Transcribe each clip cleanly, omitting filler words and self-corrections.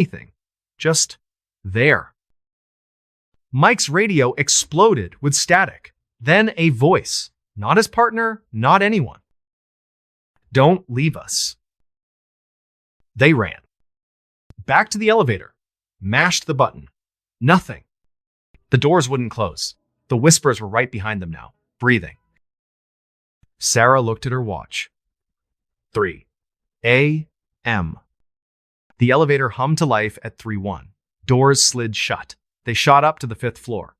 anything. Just there. Mike's radio exploded with static. Then a voice. Not his partner, not anyone. Don't leave us. They ran. Back to the elevator. Mashed the button. Nothing. The doors wouldn't close. The whispers were right behind them now, breathing. Sarah looked at her watch. 3 a.m. The elevator hummed to life at 3:01. Doors slid shut. They shot up to the 5th floor.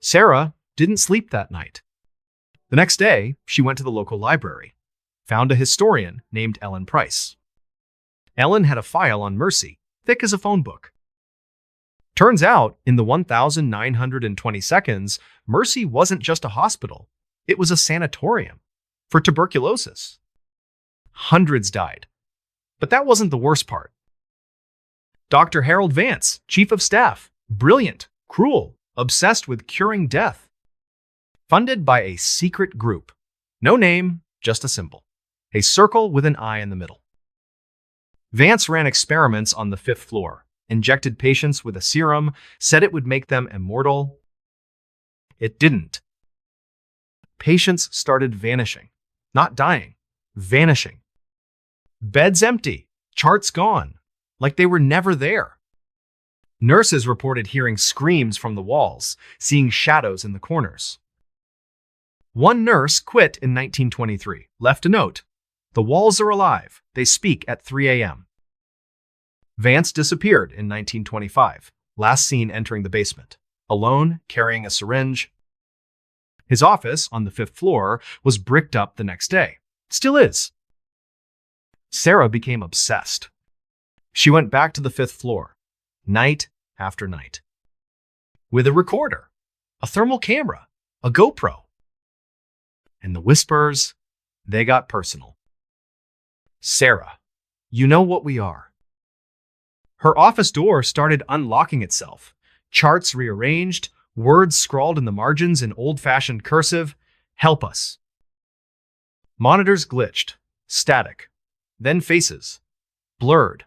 Sarah didn't sleep that night. The next day, she went to the local library, found a historian named Ellen Price. Ellen had a file on Mercy, thick as a phone book. Turns out, in the 1,920 seconds, Mercy wasn't just a hospital. It was a sanatorium for tuberculosis. Hundreds died. But that wasn't the worst part. Dr. Harold Vance, chief of staff, brilliant, cruel, obsessed with curing death. Funded by a secret group. No name, just a symbol. A circle with an eye in the middle. Vance ran experiments on the 5th floor, injected patients with a serum, said it would make them immortal. It didn't. Patients started vanishing. Not dying, vanishing. Beds empty, charts gone, like they were never there. Nurses reported hearing screams from the walls, seeing shadows in the corners. One nurse quit in 1923, left a note. The walls are alive. They speak at 3 a.m. Vance disappeared in 1925, last seen entering the basement, alone, carrying a syringe. His office on the 5th floor was bricked up the next day. Still is. Sarah became obsessed. She went back to the 5th floor, night after night. With a recorder, a thermal camera, a GoPro. And the whispers, they got personal. Sarah, you know what we are. Her office door started unlocking itself. Charts rearranged, words scrawled in the margins in old-fashioned cursive. Help us. Monitors glitched, static. Then faces, blurred,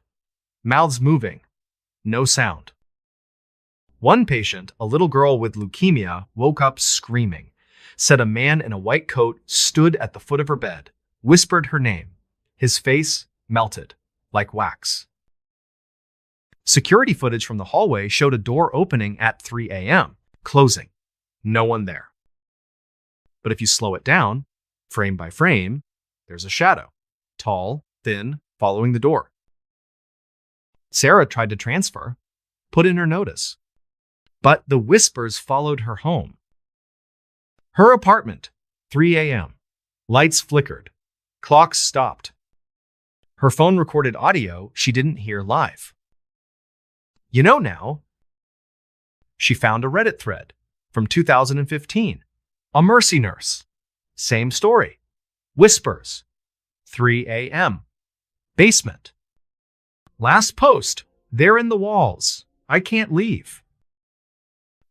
mouths moving, no sound. One patient, a little girl with leukemia, woke up screaming, said a man in a white coat stood at the foot of her bed, whispered her name. His face melted, like wax. Security footage from the hallway showed a door opening at 3 a.m., closing. No one there. But if you slow it down, frame by frame, there's a shadow, tall, thin, following the door. Sarah tried to transfer, put in her notice. But the whispers followed her home. Her apartment, 3 a.m. Lights flickered. Clocks stopped. Her phone recorded audio she didn't hear live. You know now. She found a Reddit thread from 2015. A Mercy nurse. Same story. Whispers. 3 a.m. Basement. Last post. They're in the walls. I can't leave.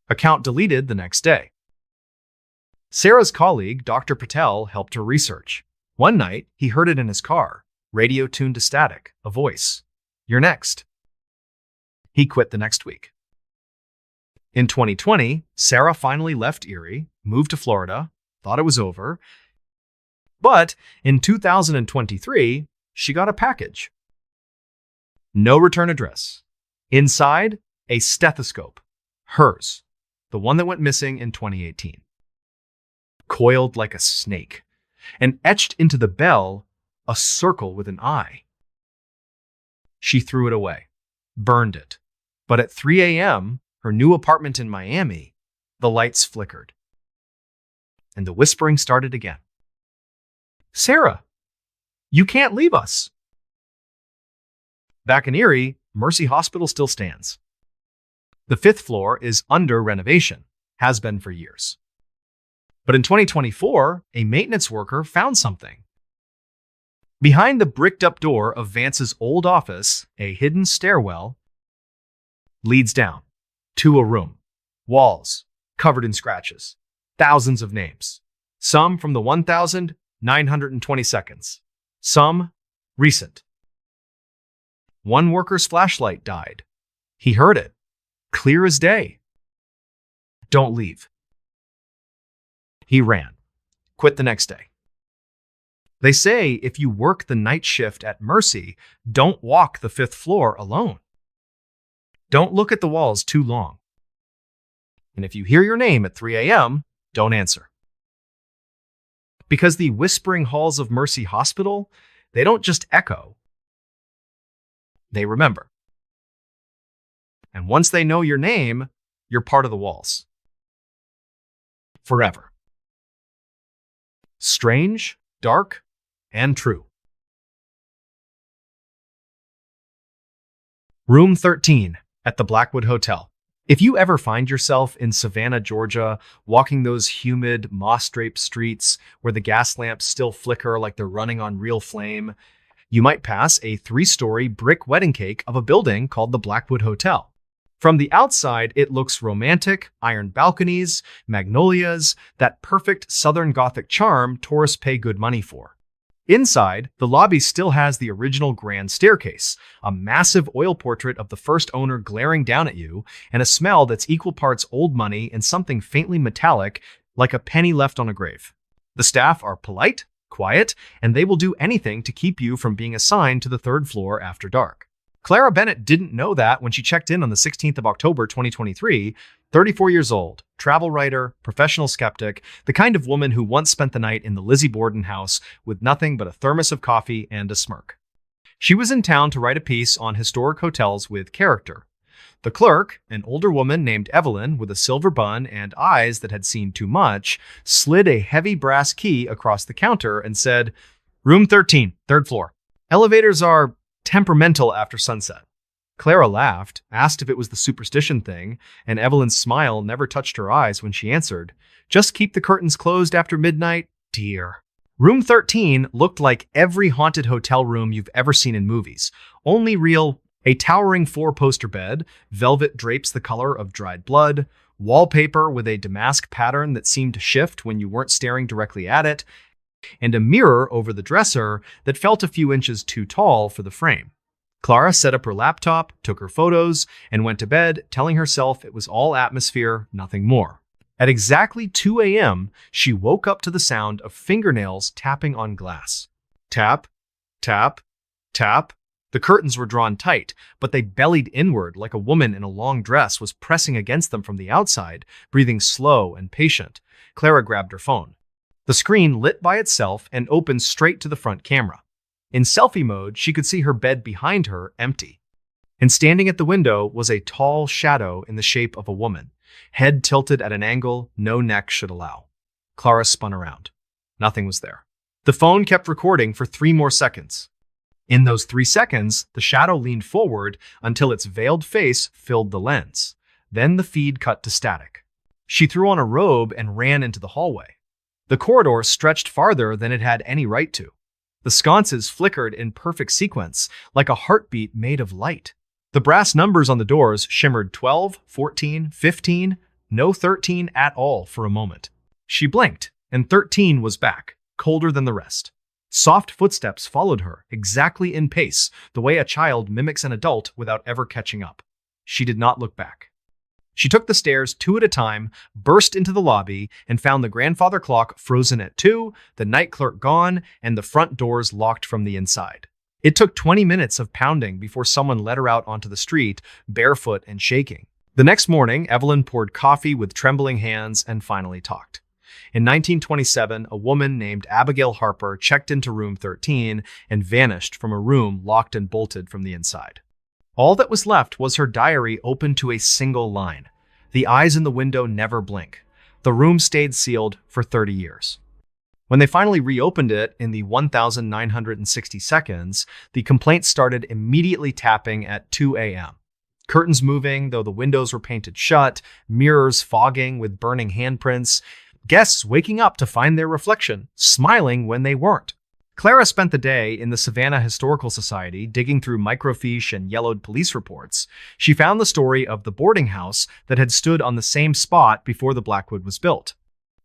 Account deleted the next day. Sarah's colleague, Dr. Patel, helped her research. One night, he heard it in his car, radio tuned to static, a voice. You're next. He quit the next week. In 2020, Sarah finally left Erie, moved to Florida, thought it was over. But in 2023, she got a package. No return address. Inside, a stethoscope. Hers. The one that went missing in 2018. Coiled like a snake. And etched into the bell, a circle with an eye. She threw it away. Burned it. But at 3 a.m., her new apartment in Miami, the lights flickered. And the whispering started again. Sarah, you can't leave us. Back in Erie, Mercy Hospital still stands. The 5th floor is under renovation, has been for years. But in 2024, a maintenance worker found something. Behind the bricked-up door of Vance's old office, a hidden stairwell leads down to a room. Walls covered in scratches. Thousands of names. Some from the 1,920 seconds. Some recent. One worker's flashlight died. He heard it. Clear as day. Don't leave. He ran. Quit the next day. They say if you work the night shift at Mercy, don't walk the 5th floor alone. Don't look at the walls too long. And if you hear your name at 3 a.m., don't answer. Because the whispering halls of Mercy Hospital, they don't just echo. They remember. And once they know your name, you're part of the walls. Forever. Strange, dark, and true. Room 13 at the Blackwood Hotel. If you ever find yourself in Savannah, Georgia, walking those humid, moss-draped streets where the gas lamps still flicker like they're running on real flame, you might pass a 3-story brick wedding cake of a building called the Blackwood Hotel. From the outside, it looks romantic, iron balconies, magnolias, that perfect Southern Gothic charm tourists pay good money for. Inside, the lobby still has the original grand staircase, a massive oil portrait of the first owner glaring down at you, and a smell that's equal parts old money and something faintly metallic, like a penny left on a grave. The staff are polite, quiet, and they will do anything to keep you from being assigned to the 3rd floor after dark. Clara Bennett didn't know that when she checked in on the 16th of October 2023, 34 years old, travel writer, professional skeptic, the kind of woman who once spent the night in the Lizzie Borden house with nothing but a thermos of coffee and a smirk. She was in town to write a piece on historic hotels with character. The clerk, an older woman named Evelyn with a silver bun and eyes that had seen too much, slid a heavy brass key across the counter and said, "Room 13, 3rd floor. Elevators are temperamental after sunset." Clara laughed, asked if it was the superstition thing, and Evelyn's smile never touched her eyes when she answered, "Just keep the curtains closed after midnight, dear." Room 13 looked like every haunted hotel room you've ever seen in movies, only real. A towering 4-poster bed, velvet drapes the color of dried blood, wallpaper with a damask pattern that seemed to shift when you weren't staring directly at it, and a mirror over the dresser that felt a few inches too tall for the frame. Clara set up her laptop, took her photos, and went to bed, telling herself it was all atmosphere, nothing more. At exactly 2 a.m., she woke up to the sound of fingernails tapping on glass. Tap, tap, tap. The curtains were drawn tight, but they bellied inward like a woman in a long dress was pressing against them from the outside, breathing slow and patient. Clara grabbed her phone. The screen lit by itself and opened straight to the front camera. In selfie mode, she could see her bed behind her empty. And standing at the window was a tall shadow in the shape of a woman, head tilted at an angle no neck should allow. Clara spun around. Nothing was there. The phone kept recording for 3 more seconds. In those 3 seconds, the shadow leaned forward until its veiled face filled the lens. Then the feed cut to static. She threw on a robe and ran into the hallway. The corridor stretched farther than it had any right to. The sconces flickered in perfect sequence, like a heartbeat made of light. The brass numbers on the doors shimmered 12, 14, 15, no 13 at all for a moment. She blinked, and 13 was back, colder than the rest. Soft footsteps followed her, exactly in pace, the way a child mimics an adult without ever catching up. She did not look back. She took the stairs 2 at a time, burst into the lobby, and found the grandfather clock frozen at 2, the night clerk gone, and the front doors locked from the inside. It took 20 minutes of pounding before someone let her out onto the street, barefoot and shaking. The next morning, Evelyn poured coffee with trembling hands and finally talked. In 1927, a woman named Abigail Harper checked into room 13 and vanished from a room locked and bolted from the inside. All that was left was her diary open to a single line. The eyes in the window never blink. The room stayed sealed for 30 years. When they finally reopened it in the 1,960 seconds, the complaint started immediately tapping at 2 a.m. Curtains moving, though the windows were painted shut, mirrors fogging with burning handprints, guests waking up to find their reflection, smiling when they weren't. Clara spent the day in the Savannah Historical Society digging through microfiche and yellowed police reports. She found the story of the boarding house that had stood on the same spot before the Blackwood was built.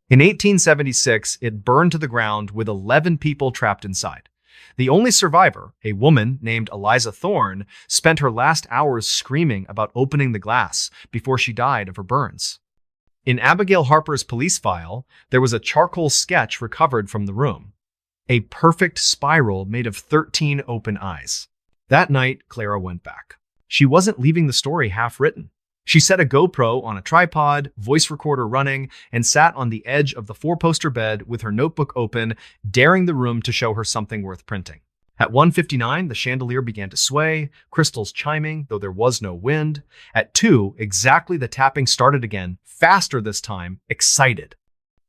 In 1876, it burned to the ground with 11 people trapped inside. The only survivor, a woman named Eliza Thorne, spent her last hours screaming about opening the glass before she died of her burns. In Abigail Harper's police file, there was a charcoal sketch recovered from the room. A perfect spiral made of 13 open eyes. That night, Clara went back. She wasn't leaving the story half-written. She set a GoPro on a tripod, voice recorder running, and sat on the edge of the four-poster bed with her notebook open, daring the room to show her something worth printing. At 1:59, the chandelier began to sway, crystals chiming, though there was no wind. At 2, exactly the tapping started again, faster this time, excited.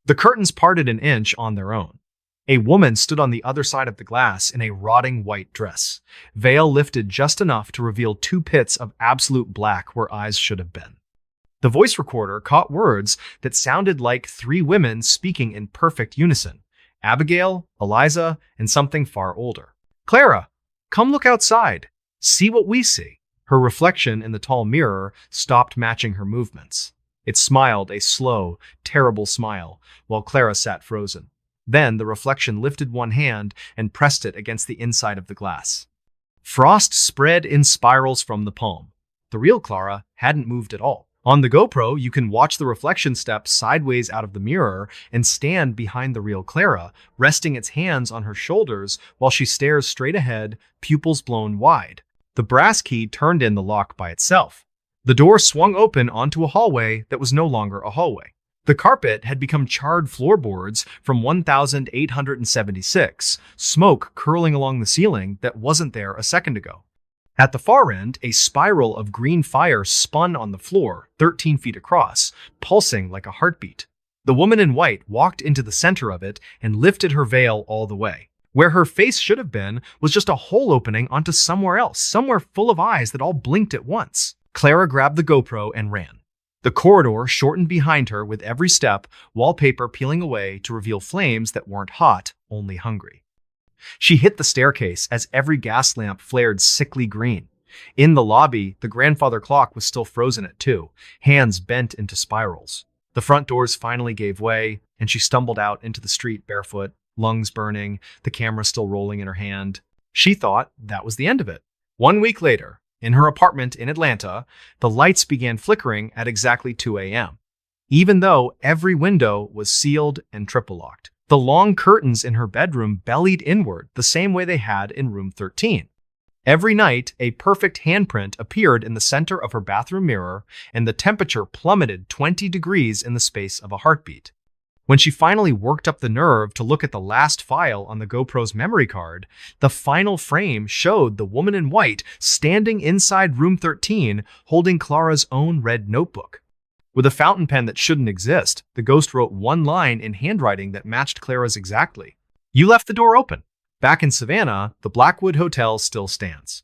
The curtains parted an inch on their own. A woman stood on the other side of the glass in a rotting white dress, veil lifted just enough to reveal 2 pits of absolute black where eyes should have been. The voice recorder caught words that sounded like 3 women speaking in perfect unison: Abigail, Eliza, and something far older. "Clara, come look outside. See what we see." Her reflection in the tall mirror stopped matching her movements. It smiled a slow, terrible smile, while Clara sat frozen. Then the reflection lifted one hand and pressed it against the inside of the glass. Frost spread in spirals from the palm. The real Clara hadn't moved at all. On the GoPro, you can watch the reflection step sideways out of the mirror and stand behind the real Clara, resting its hands on her shoulders while she stares straight ahead, pupils blown wide. The brass key turned in the lock by itself. The door swung open onto a hallway that was no longer a hallway. The carpet had become charred floorboards from 1876, smoke curling along the ceiling that wasn't there a second ago. At the far end, a spiral of green fire spun on the floor, 13 feet across, pulsing like a heartbeat. The woman in white walked into the center of it and lifted her veil all the way. Where her face should have been was just a hole opening onto somewhere else, somewhere full of eyes that all blinked at once. Clara grabbed the GoPro and ran. The corridor shortened behind her with every step, wallpaper peeling away to reveal flames that weren't hot, only hungry. She hit the staircase as every gas lamp flared sickly green. In the lobby, the grandfather clock was still frozen at 2, hands bent into spirals. The front doors finally gave way, and she stumbled out into the street barefoot, lungs burning, the camera still rolling in her hand. She thought that was the end of it. 1 week later, in her apartment in Atlanta, the lights began flickering at exactly 2 a.m., even though every window was sealed and triple-locked. The long curtains in her bedroom bellied inward the same way they had in room 13. Every night, a perfect handprint appeared in the center of her bathroom mirror, and the temperature plummeted 20 degrees in the space of a heartbeat. When she finally worked up the nerve to look at the last file on the GoPro's memory card, the final frame showed the woman in white standing inside room 13 holding Clara's own red notebook. With a fountain pen that shouldn't exist, the ghost wrote one line in handwriting that matched Clara's exactly. "You left the door open." Back in Savannah, the Blackwood Hotel still stands.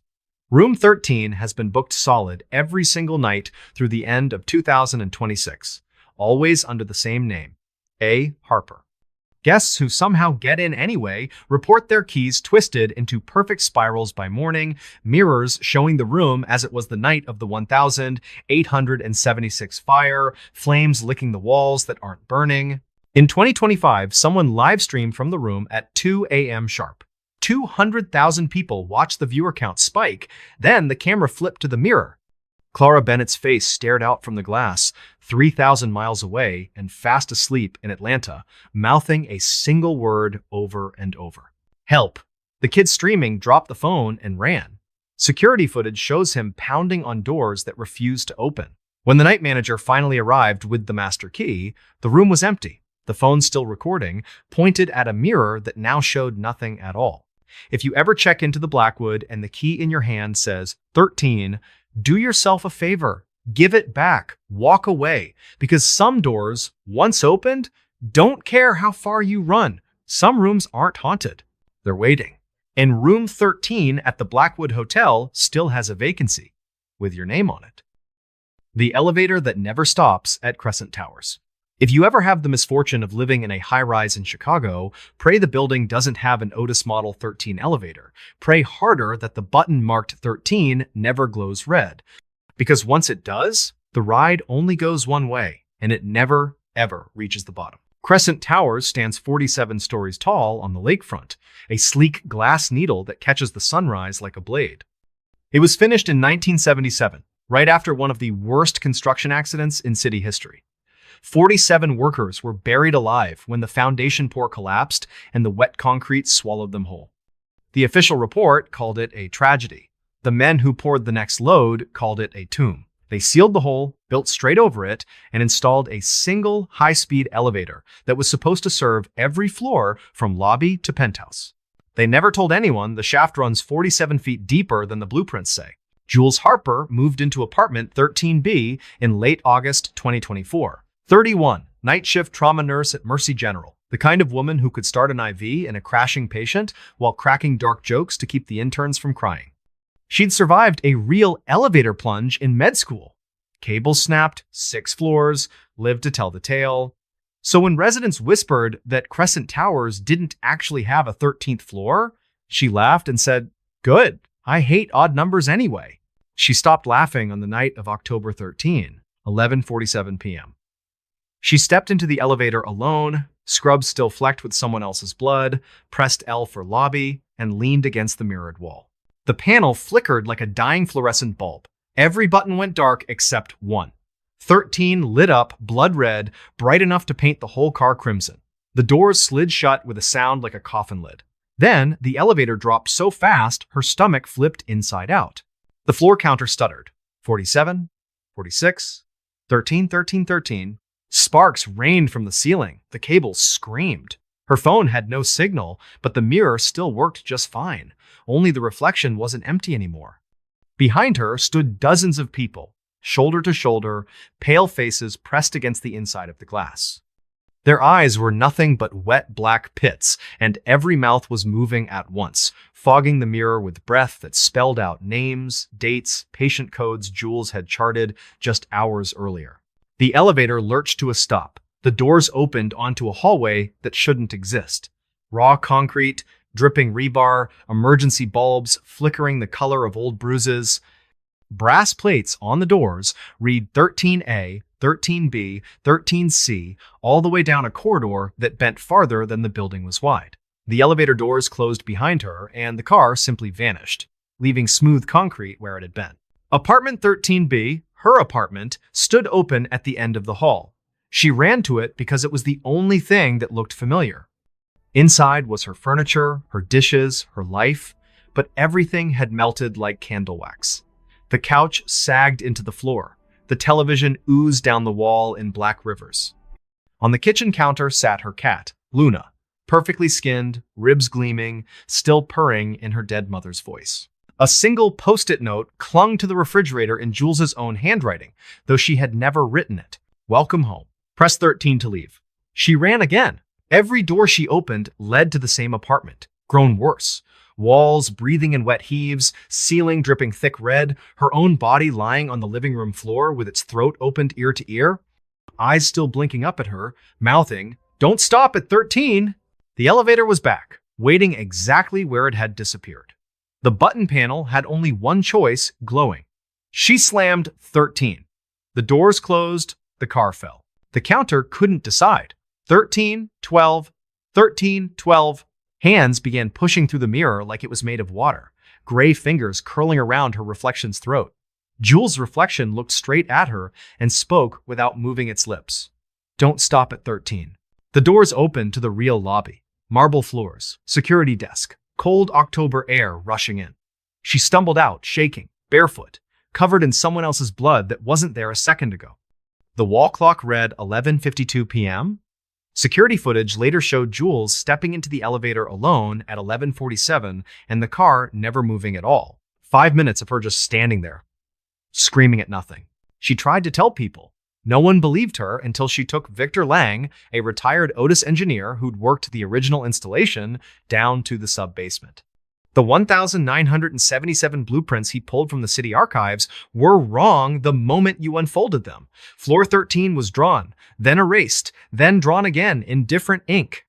Room 13 has been booked solid every single night through the end of 2026, always under the same name: A. Harper. Guests who somehow get in anyway report their keys twisted into perfect spirals by morning, mirrors showing the room as it was the night of the 1876 fire, flames licking the walls that aren't burning. In 2025, someone live-streamed from the room at 2 a.m. sharp. 200,000 people watched the viewer count spike. Then the camera flipped to the mirror. Clara Bennett's face stared out from the glass, 3,000 miles away and fast asleep in Atlanta, mouthing a single word over and over: "Help." The kid streaming dropped the phone and ran. Security footage shows him pounding on doors that refused to open. When the night manager finally arrived with the master key, the room was empty. The phone, still recording, pointed at a mirror that now showed nothing at all. If you ever check into the Blackwood and the key in your hand says 13, do yourself a favor. Give it back. Walk away. Because some doors, once opened, don't care how far you run. Some rooms aren't haunted. They're waiting. And room 13 at the Blackwood Hotel still has a vacancy, with your name on it. The elevator that never stops at Crescent Towers. If you ever have the misfortune of living in a high-rise in Chicago, pray the building doesn't have an Otis Model 13 elevator. Pray harder that the button marked 13 never glows red. Because once it does, the ride only goes one way, and it never, ever reaches the bottom. Crescent Towers stands 47 stories tall on the lakefront, a sleek glass needle that catches the sunrise like a blade. It was finished in 1977, right after one of the worst construction accidents in city history. 47 workers were buried alive when the foundation pour collapsed and the wet concrete swallowed them whole. The official report called it a tragedy. The men who poured the next load called it a tomb. They sealed the hole, built straight over it, and installed a single high-speed elevator that was supposed to serve every floor from lobby to penthouse. They never told anyone the shaft runs 47 feet deeper than the blueprints say. Jules Harper moved into apartment 13B in late August 2024. 31, night shift trauma nurse at Mercy General, the kind of woman who could start an IV in a crashing patient while cracking dark jokes to keep the interns from crying. She'd survived a real elevator plunge in med school. Cables snapped, 6 floors, lived to tell the tale. So when residents whispered that Crescent Towers didn't actually have a 13th floor, she laughed and said, "Good, I hate odd numbers anyway." She stopped laughing on the night of October 13, 11:47 p.m. She stepped into the elevator alone, scrubs still flecked with someone else's blood, pressed L for lobby, and leaned against the mirrored wall. The panel flickered like a dying fluorescent bulb. Every button went dark except one. 13 lit up, blood red, bright enough to paint the whole car crimson. The doors slid shut with a sound like a coffin lid. Then, the elevator dropped so fast, her stomach flipped inside out. The floor counter stuttered. 47, 46, 13, 13, 13. Sparks rained from the ceiling. The cables screamed. Her phone had no signal, but the mirror still worked just fine. Only the reflection wasn't empty anymore. Behind her stood dozens of people, shoulder to shoulder, pale faces pressed against the inside of the glass. Their eyes were nothing but wet black pits, and every mouth was moving at once, fogging the mirror with breath that spelled out names, dates, patient codes Jules had charted just hours earlier. The elevator lurched to a stop. The doors opened onto a hallway that shouldn't exist. Raw concrete, dripping rebar, emergency bulbs flickering the color of old bruises. Brass plates on the doors read 13A, 13B, 13C, all the way down a corridor that bent farther than the building was wide. The elevator doors closed behind her, and the car simply vanished, leaving smooth concrete where it had been. Apartment 13B, her apartment, stood open at the end of the hall. She ran to it because it was the only thing that looked familiar. Inside was her furniture, her dishes, her life, but everything had melted like candle wax. The couch sagged into the floor. The television oozed down the wall in black rivers. On the kitchen counter sat her cat, Luna, perfectly skinned, ribs gleaming, still purring in her dead mother's voice. A single post-it note clung to the refrigerator in Jules's own handwriting, though she had never written it. "Welcome home. Press 13 to leave." She ran again. Every door she opened led to the same apartment, grown worse. Walls breathing in wet heaves, ceiling dripping thick red, her own body lying on the living room floor with its throat opened ear to ear, eyes still blinking up at her, mouthing, "Don't stop at 13." The elevator was back, waiting exactly where it had disappeared. The button panel had only one choice, glowing. She slammed 13. The doors closed, the car fell. The counter couldn't decide. 13, 12, 13, 12. Hands began pushing through the mirror like it was made of water, gray fingers curling around her reflection's throat. Jules' reflection looked straight at her and spoke without moving its lips. "Don't stop at 13. The doors opened to the real lobby. Marble floors, security desk, cold October air rushing in. She stumbled out, shaking, barefoot, covered in someone else's blood that wasn't there a second ago. The wall clock read 11:52 p.m. Security footage later showed Jules stepping into the elevator alone at 11:47 and the car never moving at all. 5 minutes of her just standing there, screaming at nothing. She tried to tell people. No one believed her until she took Victor Lang, a retired Otis engineer who'd worked the original installation, down to the sub-basement. The 1,977 blueprints he pulled from the city archives were wrong the moment you unfolded them. Floor 13 was drawn, then erased, then drawn again in different ink.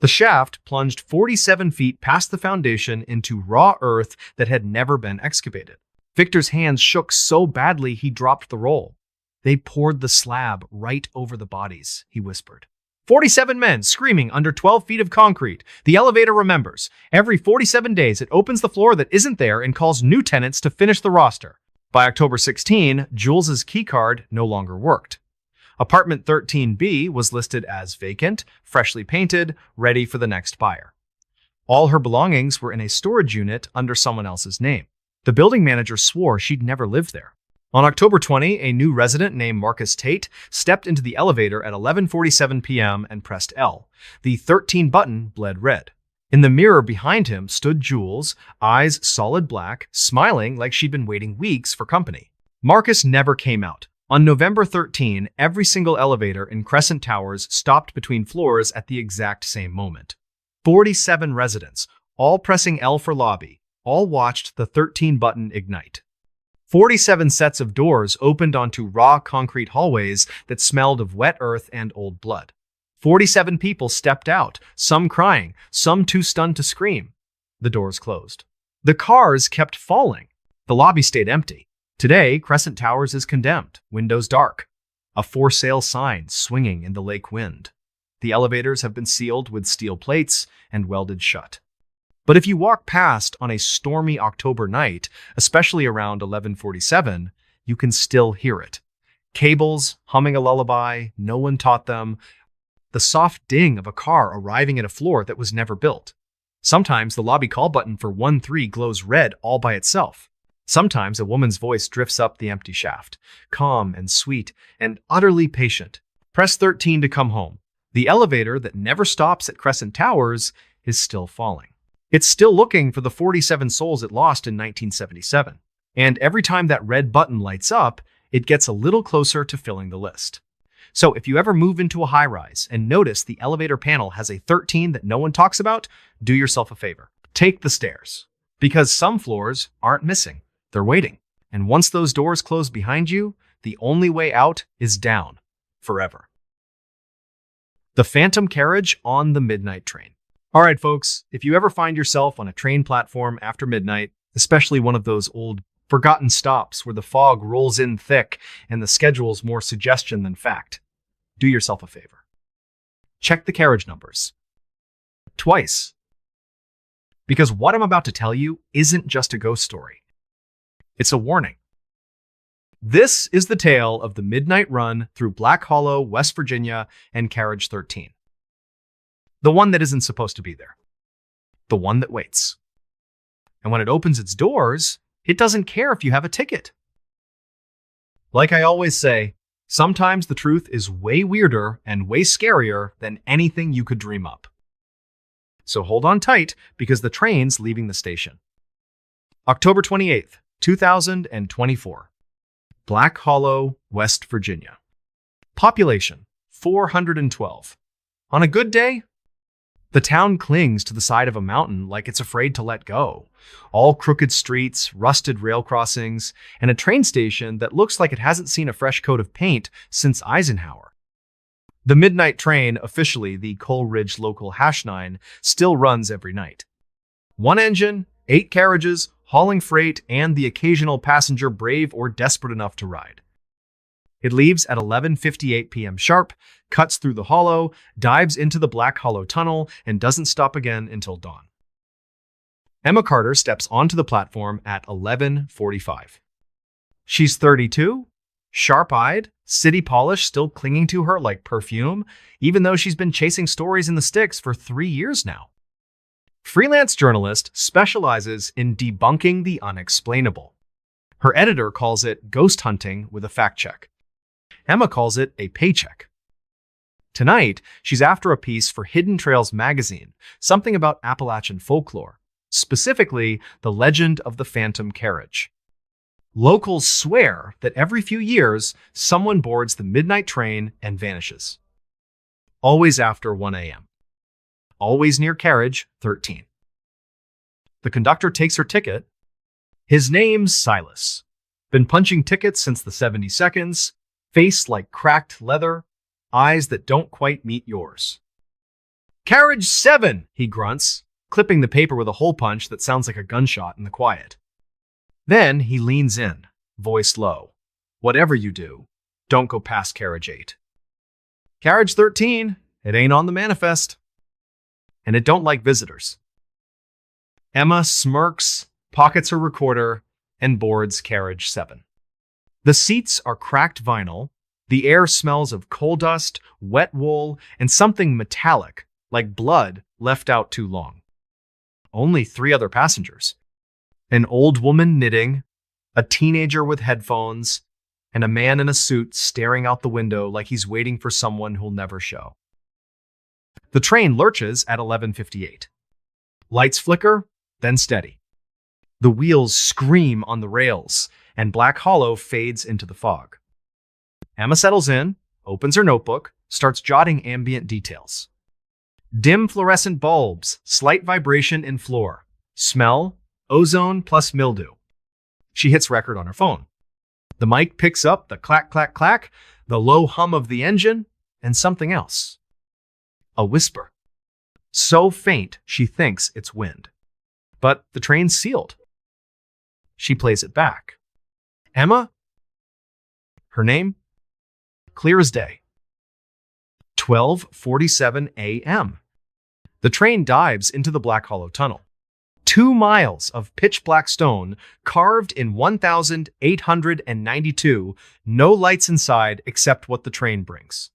The shaft plunged 47 feet past the foundation into raw earth that had never been excavated. Victor's hands shook so badly he dropped the roll. "They poured the slab right over the bodies," he whispered. 47 men screaming under 12 feet of concrete. The elevator remembers. Every 47 days, it opens the floor that isn't there and calls new tenants to finish the roster. By October 16, Jules's keycard no longer worked. Apartment 13B was listed as vacant, freshly painted, ready for the next buyer. All her belongings were in a storage unit under someone else's name. The building manager swore she'd never lived there. On October 20, a new resident named Marcus Tate stepped into the elevator at 11:47 p.m. and pressed L. The 13 button bled red. In the mirror behind him stood Jules, eyes solid black, smiling like she'd been waiting weeks for company. Marcus never came out. On November 13, every single elevator in Crescent Towers stopped between floors at the exact same moment. 47 residents, all pressing L for lobby, all watched the 13 button ignite. 47 sets of doors opened onto raw concrete hallways that smelled of wet earth and old blood. 47 people stepped out, some crying, some too stunned to scream. The doors closed. The cars kept falling. The lobby stayed empty. Today, Crescent Towers is condemned, windows dark. A for sale sign swinging in the lake wind. The elevators have been sealed with steel plates and welded shut. But if you walk past on a stormy October night, especially around 11:47, you can still hear it. Cables humming a lullaby no one taught them, the soft ding of a car arriving at a floor that was never built. Sometimes the lobby call button for 13 glows red all by itself. Sometimes a woman's voice drifts up the empty shaft, calm and sweet and utterly patient. Press 13 to come home. The elevator that never stops at Crescent Towers is still falling. It's still looking for the 47 souls it lost in 1977. And every time that red button lights up, it gets a little closer to filling the list. So if you ever move into a high-rise and notice the elevator panel has a 13 that no one talks about, do yourself a favor. Take the stairs. Because some floors aren't missing. They're waiting. And once those doors close behind you, the only way out is down. Forever. The Phantom Carriage on the Midnight Train. All right, folks, if you ever find yourself on a train platform after midnight, especially one of those old forgotten stops where the fog rolls in thick and the schedule's more suggestion than fact, do yourself a favor. Check the carriage numbers. Twice. Because what I'm about to tell you isn't just a ghost story. It's a warning. This is the tale of the midnight run through Black Hollow, West Virginia, and Carriage 13. The one that isn't supposed to be there. The one that waits. And when it opens its doors, it doesn't care if you have a ticket. Like I always say, sometimes the truth is way weirder and way scarier than anything you could dream up. So hold on tight because the train's leaving the station. October 28th, 2024. Black Hollow, West Virginia. Population, 412. On a good day, the town clings to the side of a mountain like it's afraid to let go. All crooked streets, rusted rail crossings, and a train station that looks like it hasn't seen a fresh coat of paint since Eisenhower. The midnight train, officially the Coleridge Local #9, still runs every night. One engine, 8 carriages, hauling freight, and the occasional passenger brave or desperate enough to ride. It leaves at 11:58 p.m. sharp, cuts through the hollow, dives into the Black Hollow Tunnel, and doesn't stop again until dawn. Emma Carter steps onto the platform at 11:45. She's 32, sharp-eyed, city polish still clinging to her like perfume, even though she's been chasing stories in the sticks for 3 years now. Freelance journalist specializes in debunking the unexplainable. Her editor calls it ghost hunting with a fact check. Emma calls it a paycheck. Tonight, she's after a piece for Hidden Trails magazine, something about Appalachian folklore, specifically the legend of the Phantom Carriage. Locals swear that every few years, someone boards the midnight train and vanishes. Always after 1 a.m. Always near Carriage 13. The conductor takes her ticket. His name's Silas. Been punching tickets since the 70 seconds, face like cracked leather, eyes that don't quite meet yours. Carriage 7, he grunts, clipping the paper with a hole punch that sounds like a gunshot in the quiet. Then he leans in, voice low. Whatever you do, don't go past Carriage 8. Carriage 13, It ain't on the manifest. And it don't like visitors. Emma smirks, pockets her recorder, and boards carriage 7. The seats are cracked vinyl. The air smells of coal dust, wet wool, and something metallic, like blood left out too long. Only 3 other passengers. An old woman knitting, a teenager with headphones, and a man in a suit staring out the window like he's waiting for someone who'll never show. The train lurches at 11:58. Lights flicker, then steady. The wheels scream on the rails, and Black Hollow fades into the fog. Emma settles in, opens her notebook, starts jotting ambient details. Dim fluorescent bulbs, slight vibration in floor. Smell, ozone plus mildew. She hits record on her phone. The mic picks up the clack, clack, clack, the low hum of the engine, and something else. A whisper. So faint, she thinks it's wind. But the train's sealed. She plays it back. Emma? Her name? Clear as day. 12:47 a.m. The train dives into the Black Hollow Tunnel. 2 miles of pitch black stone carved in 1,892, no lights inside except what the train brings.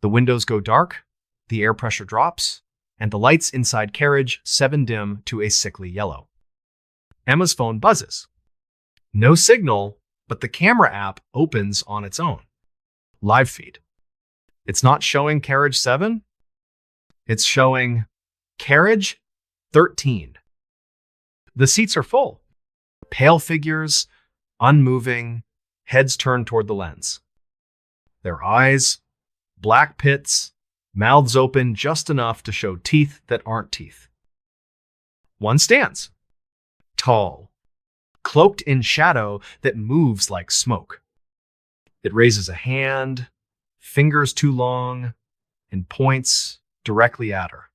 The windows go dark, the air pressure drops, and the lights inside carriage 7 dim to a sickly yellow. Emma's phone buzzes. No signal, but the camera app opens on its own. Live feed. It's not showing carriage 7. It's showing carriage 13. The seats are full. Pale figures, unmoving, heads turned toward the lens. Their eyes, black pits, mouths open just enough to show teeth that aren't teeth. One stands, tall, cloaked in shadow that moves like smoke. It raises a hand, fingers too long, and points directly at her.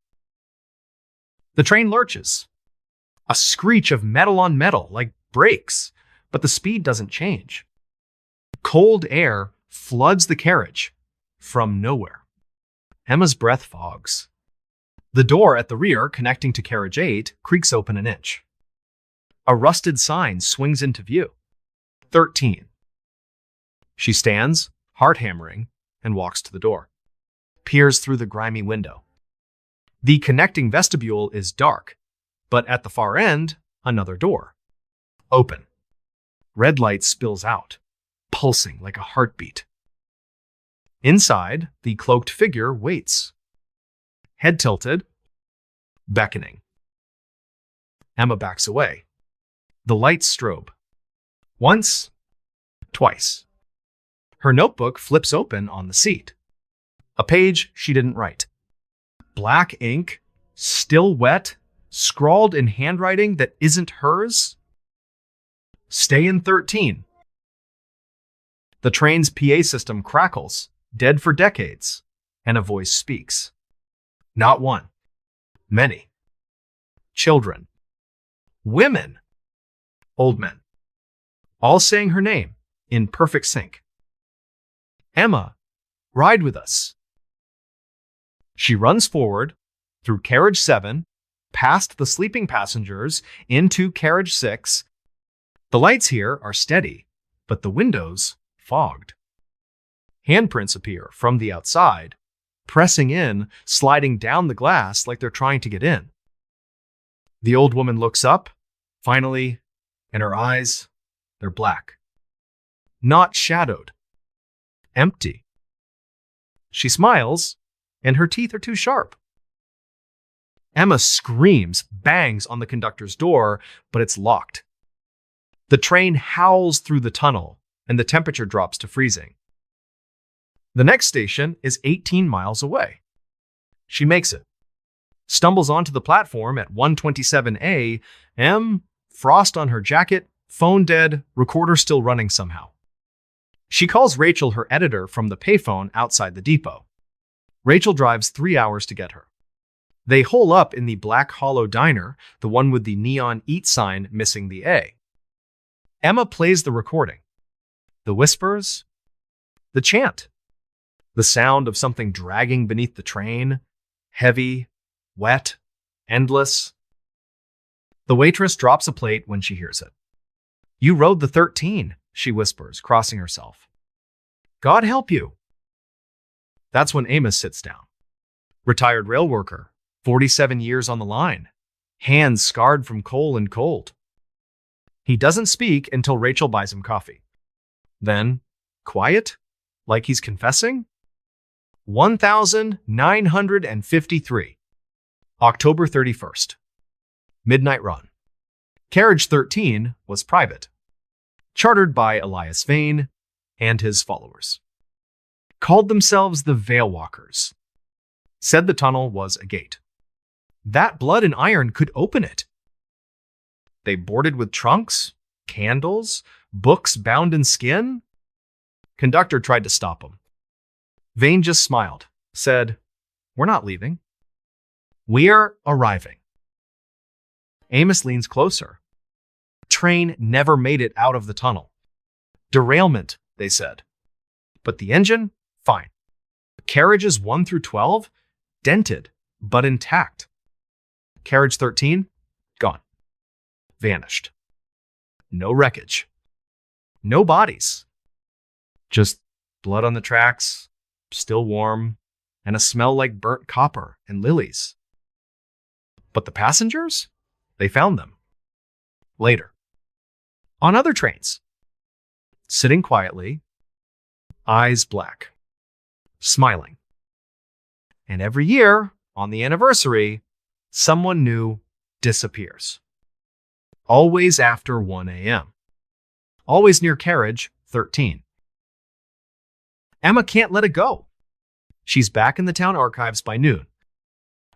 The train lurches. A screech of metal on metal, like brakes, but the speed doesn't change. Cold air floods the carriage from nowhere. Emma's breath fogs. The door at the rear, connecting to carriage 8, creaks open an inch. A rusted sign swings into view. 13. She stands, heart hammering, and walks to the door. Peers through the grimy window. The connecting vestibule is dark, but at the far end, another door. Open. Red light spills out, pulsing like a heartbeat. Inside, the cloaked figure waits. Head tilted, beckoning. Emma backs away. The lights strobe. Once, twice. Her notebook flips open on the seat. A page she didn't write. Black ink, still wet, scrawled in handwriting that isn't hers. Stay in 13. The train's PA system crackles, dead for decades, and a voice speaks. Not one. Many. Children. Women. Old men. All saying her name in perfect sync. Emma, ride with us. She runs forward, through carriage 7, past the sleeping passengers, into carriage 6. The lights here are steady, but the windows fogged. Handprints appear from the outside, pressing in, sliding down the glass like they're trying to get in. The old woman looks up, finally, and her eyes, they're black. Not shadowed. Empty. She smiles, and her teeth are too sharp. Emma screams, bangs on the conductor's door, but it's locked. The train howls through the tunnel, and the temperature drops to freezing. The next station is 18 miles away. She makes it. Stumbles onto the platform at 1:27 a.m., frost on her jacket, phone dead, recorder still running somehow. She calls Rachel, her editor, from the payphone outside the depot. Rachel drives 3 hours to get her. They hole up in the Black Hollow Diner, the one with the neon eat sign missing the A. Emma plays the recording. The whispers, the chant. The sound of something dragging beneath the train, heavy, wet, endless. The waitress drops a plate when she hears it. "You rode the 13, she whispers, crossing herself. "God help you." That's when Amos sits down. Retired rail worker, 47 years on the line, hands scarred from coal and cold. He doesn't speak until Rachel buys him coffee. Then, quiet, like he's confessing. 1953, October 31st. Midnight run. Carriage 13 was private, chartered by Elias Vane and his followers. Called themselves the Veil Walkers. Said the tunnel was a gate. That blood and iron could open it. They boarded with trunks, candles, books bound in skin. Conductor tried to stop them. Vane just smiled, said, "We're not leaving. We're arriving." Amos leans closer. Train never made it out of the tunnel. Derailment, they said. But the engine, fine. Carriages 1 through 12, dented, but intact. Carriage 13, gone. Vanished. No wreckage. No bodies. Just blood on the tracks, still warm, and a smell like burnt copper and lilies. But the passengers? They found them. Later. On other trains. Sitting quietly, eyes black, smiling. And every year, on the anniversary, someone new disappears. Always after 1 a.m. Always near carriage 13. Emma can't let it go. She's back in the town archives by noon.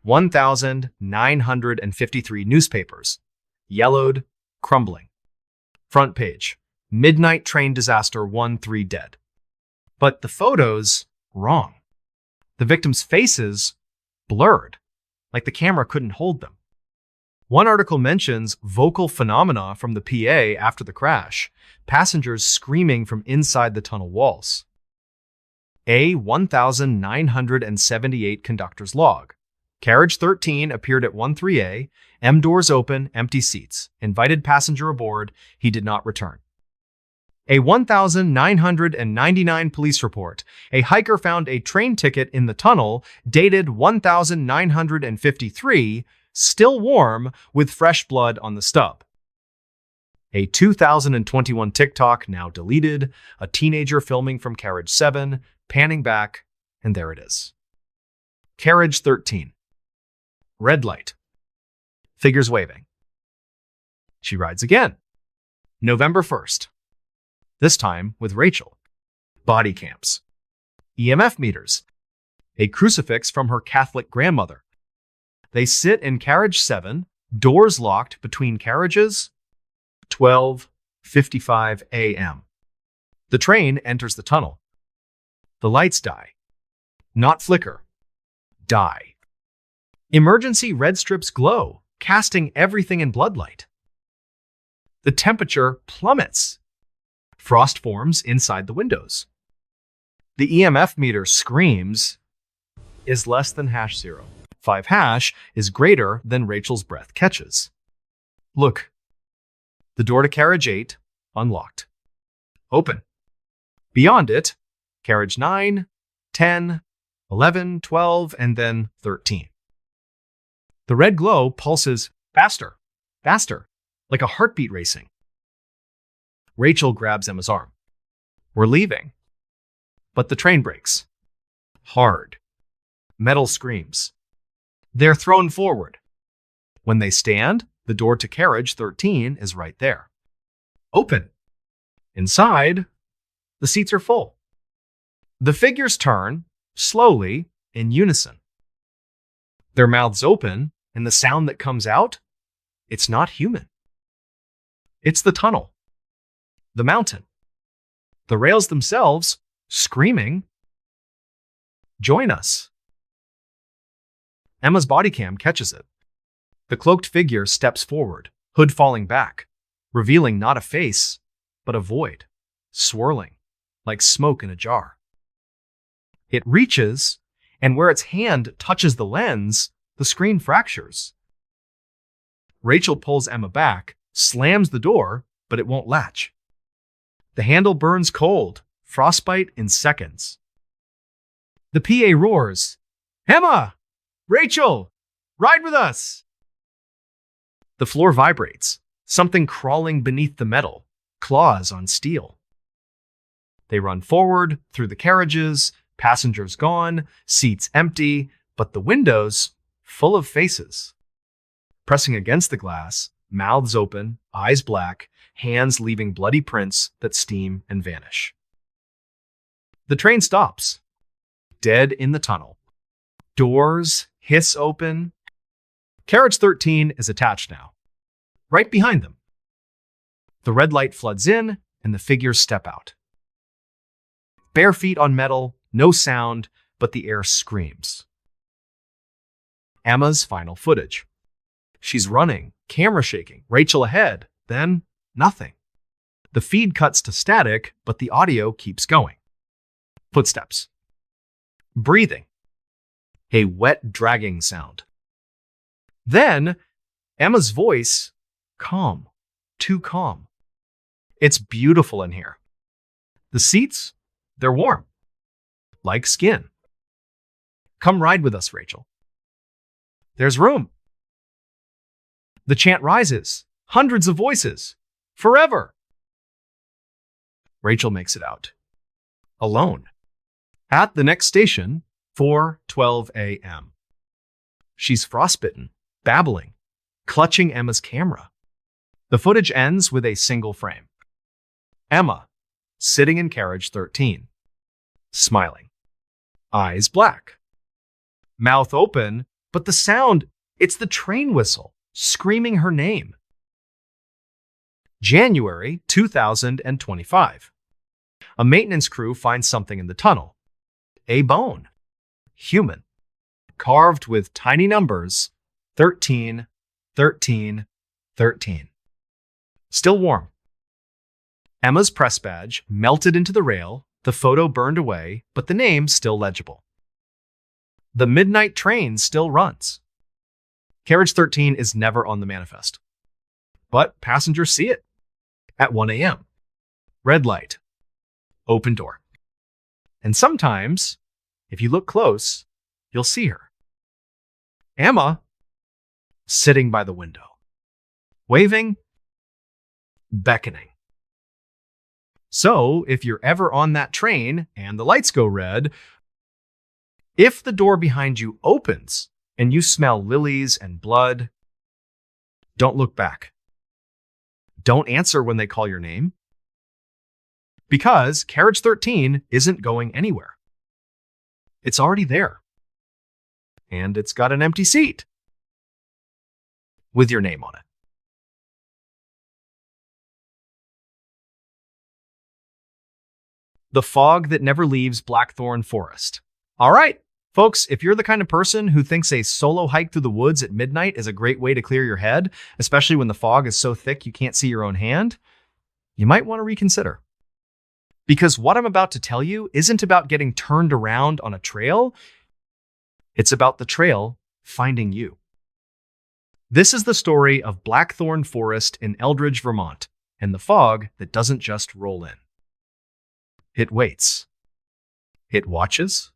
1,953 newspapers, yellowed, crumbling. Front page, midnight train disaster, 1-3 dead. But the photos, wrong. The victims' faces, blurred, like the camera couldn't hold them. One article mentions vocal phenomena from the PA after the crash, passengers screaming from inside the tunnel walls. A 1,978 conductor's log. Carriage 13 appeared at 13A, M doors open, empty seats. Invited passenger aboard, he did not return. A 1,999 police report. A hiker found a train ticket in the tunnel, dated 1953, still warm, with fresh blood on the stub. A 2021 TikTok, now deleted, a teenager filming from Carriage 7, panning back, and there it is. Carriage 13. Red light. Figures waving. She rides again. November 1st. This time with Rachel. Body cams. EMF meters. A crucifix from her Catholic grandmother. They sit in carriage 7, doors locked between carriages, 12:55 a.m. The train enters the tunnel. The lights die. Not flicker. Die. Emergency red strips glow, casting everything in bloodlight. The temperature plummets. Frost forms inside the windows. The EMF meter screams, is less than #0. 5# is greater than Rachel's breath catches. Look. The door to carriage 8, unlocked. Open. Beyond it, carriage 9, 10, 11, 12, and then 13. The red glow pulses faster, faster, like a heartbeat racing. Rachel grabs Emma's arm. We're leaving. But the train brakes. Hard. Metal screams. They're thrown forward. When they stand, the door to carriage 13 is right there. Open. Inside, the seats are full. The figures turn, slowly, in unison. Their mouths open, and the sound that comes out, it's not human. It's the tunnel. The mountain. The rails themselves, screaming, join us. Emma's body cam catches it. The cloaked figure steps forward, hood falling back, revealing not a face, but a void, swirling, like smoke in a jar. It reaches, and where its hand touches the lens, the screen fractures. Rachel pulls Emma back, slams the door, but it won't latch. The handle burns cold, frostbite in seconds. The PA roars, "Emma! Rachel! Ride with us!" The floor vibrates, something crawling beneath the metal, claws on steel. They run forward, through the carriages, passengers gone, seats empty, but the windows full of faces. Pressing against the glass, mouths open, eyes black, hands leaving bloody prints that steam and vanish. The train stops, dead in the tunnel. Doors hiss open. Carriage 13 is attached now, right behind them. The red light floods in, and the figures step out. Bare feet on metal, no sound, but the air screams. Emma's final footage. She's running, camera shaking, Rachel ahead, then nothing. The feed cuts to static, but the audio keeps going. Footsteps. Breathing. A wet, dragging sound. Then, Emma's voice, calm, too calm. It's beautiful in here. The seats, they're warm, like skin. Come ride with us, Rachel. There's room. The chant rises, hundreds of voices, forever. Rachel makes it out, alone. At the next station, 4:12 a.m. She's frostbitten, babbling, clutching Emma's camera. The footage ends with a single frame. Emma, sitting in carriage 13, smiling. Eyes black. Mouth open, but the sound, it's the train whistle, screaming her name. January 2025. A maintenance crew finds something in the tunnel. A bone. Human. Carved with tiny numbers, 13, 13, 13. Still warm. Emma's press badge melted into the rail, the photo burned away, but the name still legible. The midnight train still runs. Carriage 13 is never on the manifest, but passengers see it at 1 a.m. Red light. Open door. And sometimes, if you look close, you'll see her. Emma, sitting by the window, waving, beckoning. So, if you're ever on that train and the lights go red, if the door behind you opens and you smell lilies and blood, don't look back. Don't answer when they call your name, because Carriage 13 isn't going anywhere. It's already there. And it's got an empty seat with your name on it. The fog that never leaves Blackthorn Forest. All right, folks, if you're the kind of person who thinks a solo hike through the woods at midnight is a great way to clear your head, especially when the fog is so thick you can't see your own hand, you might want to reconsider. Because what I'm about to tell you isn't about getting turned around on a trail. It's about the trail finding you. This is the story of Blackthorn Forest in Eldridge, Vermont, and the fog that doesn't just roll in. It waits. It watches.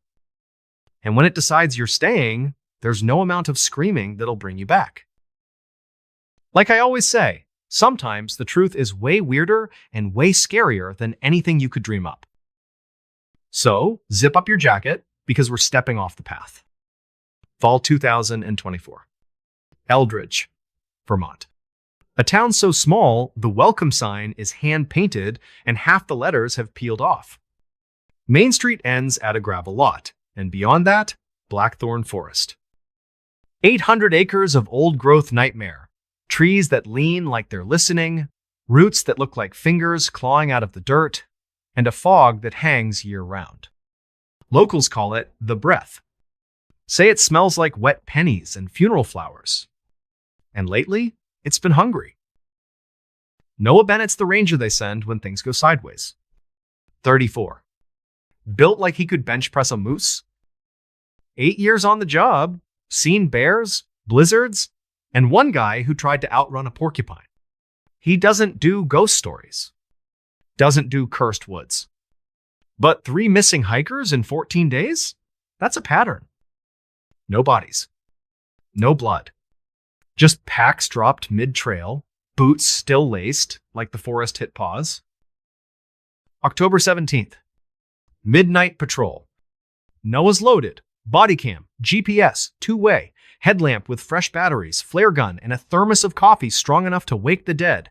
And when it decides you're staying, there's no amount of screaming that'll bring you back. Like I always say, sometimes the truth is way weirder and way scarier than anything you could dream up. So, zip up your jacket because we're stepping off the path. Fall 2024. Eldridge, Vermont. A town so small, the welcome sign is hand-painted and half the letters have peeled off. Main Street ends at a gravel lot, and beyond that, Blackthorn Forest. 800 acres of old-growth nightmare. Trees that lean like they're listening, roots that look like fingers clawing out of the dirt, and a fog that hangs year-round. Locals call it the breath. Say it smells like wet pennies and funeral flowers. And lately, it's been hungry. Noah Bennett's the ranger they send when things go sideways. 34. built like he could bench press a moose. 8 years on the job, seen bears, blizzards, and one guy who tried to outrun a porcupine. He doesn't do ghost stories, doesn't do cursed woods. But 3 missing hikers in 14 days? That's a pattern. No bodies, no blood, just packs dropped mid-trail, boots still laced like the forest hit pause. October 17th, midnight patrol. Noah's loaded, body cam, GPS, 2-way, headlamp with fresh batteries, flare gun, and a thermos of coffee strong enough to wake the dead.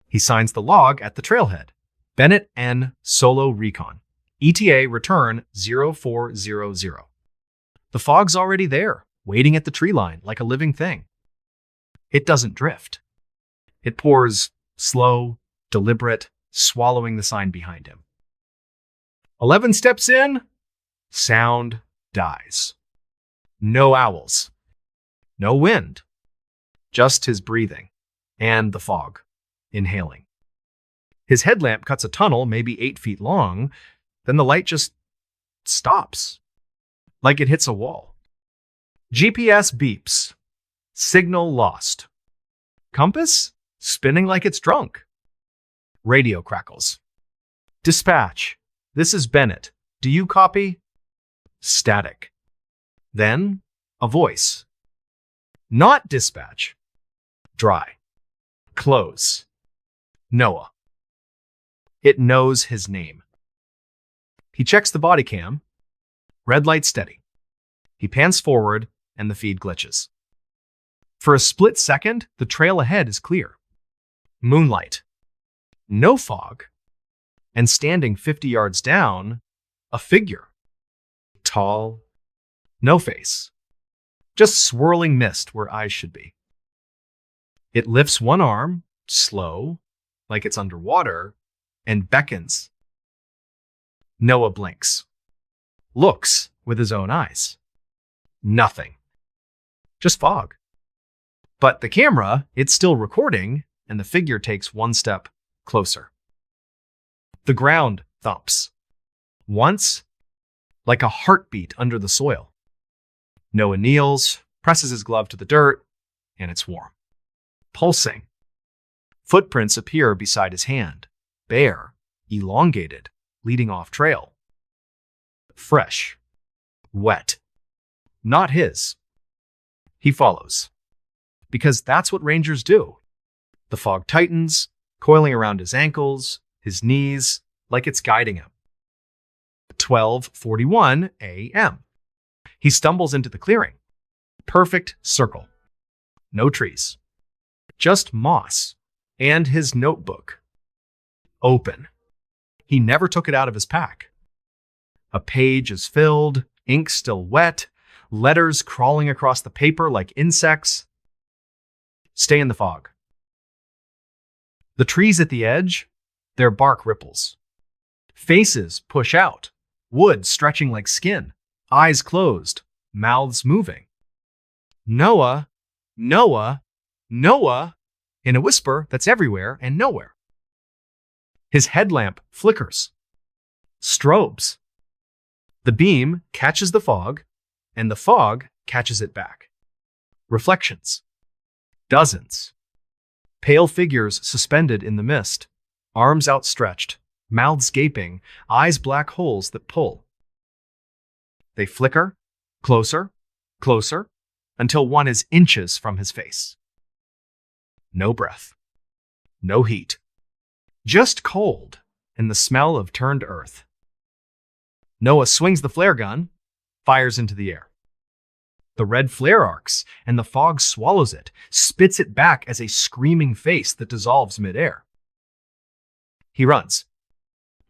He signs the log at the trailhead. Bennett N. Solo Recon. ETA return 0400. The fog's already there, waiting at the tree line like a living thing. It doesn't drift. It pours slow, deliberate, swallowing the sign behind him. 11 steps in, sound dies. No owls. No wind. Just his breathing and the fog, inhaling. His headlamp cuts a tunnel maybe 8 feet long, then the light just stops, like it hits a wall. GPS beeps. Signal lost. Compass spinning like it's drunk. Radio crackles. Dispatch. This is Bennett. Do you copy? Static. Then a voice. Not dispatch. Dry. Close. Noah. It knows his name. He checks the body cam. Red light steady. He pans forward and the feed glitches. For a split second, the trail ahead is clear. Moonlight. No fog. And standing 50 yards down, a figure. Tall. No face. Just swirling mist where eyes should be. It lifts one arm, slow, like it's underwater, and beckons. Noah blinks. Looks with his own eyes. Nothing. Just fog. But the camera, it's still recording, and the figure takes one step closer. The ground thumps. Once, like a heartbeat under the soil. Noah kneels, presses his glove to the dirt, and it's warm. Pulsing. Footprints appear beside his hand. Bare, elongated, leading off trail. Fresh. Wet. Not his. He follows. Because that's what rangers do. The fog tightens, coiling around his ankles, his knees, like it's guiding him. 12:41 a.m. He stumbles into the clearing. Perfect circle. No trees. Just moss and his notebook. Open. He never took it out of his pack. A page is filled, ink still wet, letters crawling across the paper like insects. Stay in the fog. The trees at the edge, their bark ripples. Faces push out, wood stretching like skin, eyes closed, mouths moving. Noah, Noah, Noah, in a whisper that's everywhere and nowhere. His headlamp flickers, strobes. The beam catches the fog, and the fog catches it back. Reflections. Dozens. Pale figures suspended in the mist, arms outstretched, mouths gaping, eyes black holes that pull. They flicker, closer, closer, until one is inches from his face. No breath. No heat. Just cold and the smell of turned earth. Noah swings the flare gun, fires into the air. The red flare arcs, and the fog swallows it, spits it back as a screaming face that dissolves midair. He runs.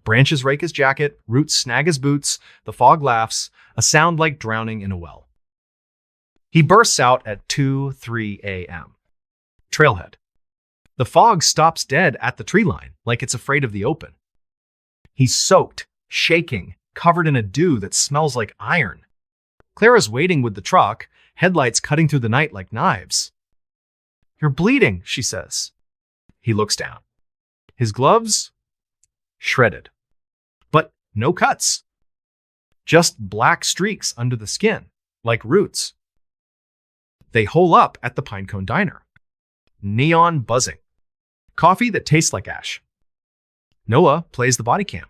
Branches rake his jacket, roots snag his boots, the fog laughs, a sound like drowning in a well. He bursts out at 2:03 a.m. Trailhead. The fog stops dead at the tree line, like it's afraid of the open. He's soaked, shaking, covered in a dew that smells like iron. Clara's waiting with the truck, headlights cutting through the night like knives. "You're bleeding," she says. He looks down. His gloves? Shredded. But No cuts. Just black streaks under the skin, like roots. They hole up at the Pinecone Diner. Neon buzzing. Coffee that tastes like ash. Noah plays the body cam.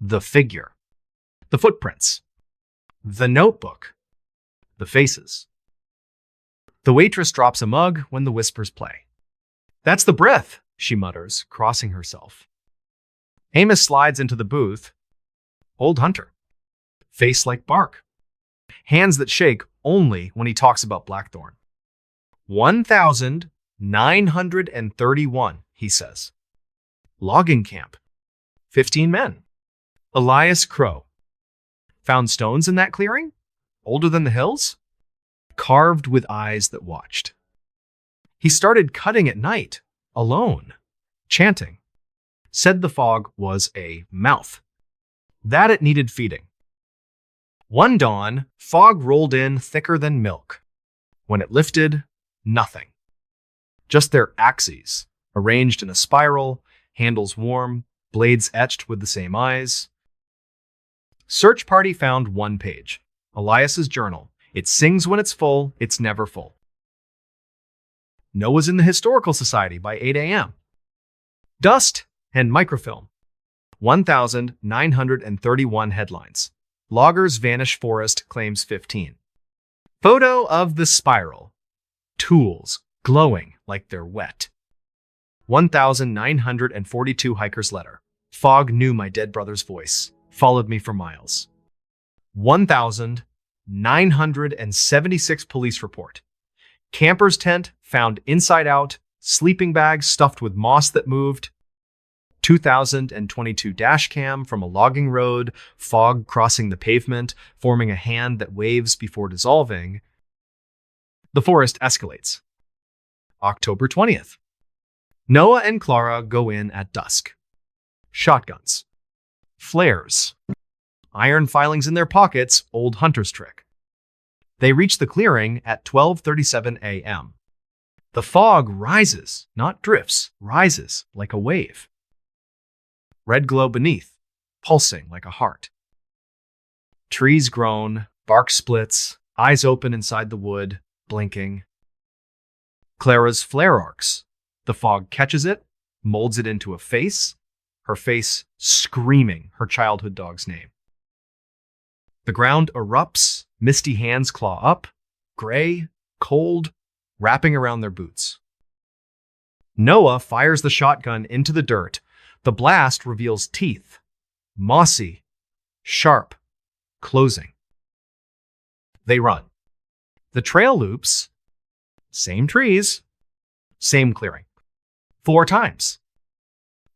The figure. The footprints. The notebook. The faces. The waitress drops a mug when the whispers play. That's the breath, she mutters, crossing herself. Amos slides into the booth. Old Hunter. Face like bark. Hands that shake only when he talks about Blackthorn. 1,931, he says. Logging camp. 15 men. Elias Crow. Found stones in that clearing? Older than the hills? Carved with eyes that watched. He started cutting at night, alone, chanting. Said the fog was a mouth. That it needed feeding. One dawn, fog rolled in thicker than milk. When it lifted, nothing. Just their axes, arranged in a spiral, handles warm, blades etched with the same eyes. Search party found one page. Elias's journal. It sings when it's full, it's never full. Noah's in the Historical Society by 8 a.m. Dust and microfilm. 1,931 headlines. Loggers vanish forest claims 15. Photo of the spiral. Tools glowing like they're wet. 1,942 hikers letter. Fog knew my dead brother's voice. Followed me for miles. 1,976 police report. Camper's tent found inside out, sleeping bags stuffed with moss that moved. 2022 dash cam from a logging road, fog crossing the pavement, forming a hand that waves before dissolving. The forest escalates. October 20th. Noah and Clara go in at dusk. Shotguns. Flares. Iron filings in their pockets, old hunter's trick. They reach the clearing at 12:37 a.m. The fog rises, not drifts, rises like a wave. Red glow beneath, pulsing like a heart. Trees groan, bark splits, eyes open inside the wood, blinking. Clara's flare arcs. The fog catches it, molds it into a face, her face screaming her childhood dog's name. The ground erupts, misty hands claw up, gray, cold, wrapping around their boots. Noah fires the shotgun into the dirt. The blast reveals teeth, mossy, sharp, closing. They run. The trail loops, same trees, same clearing. 4 times.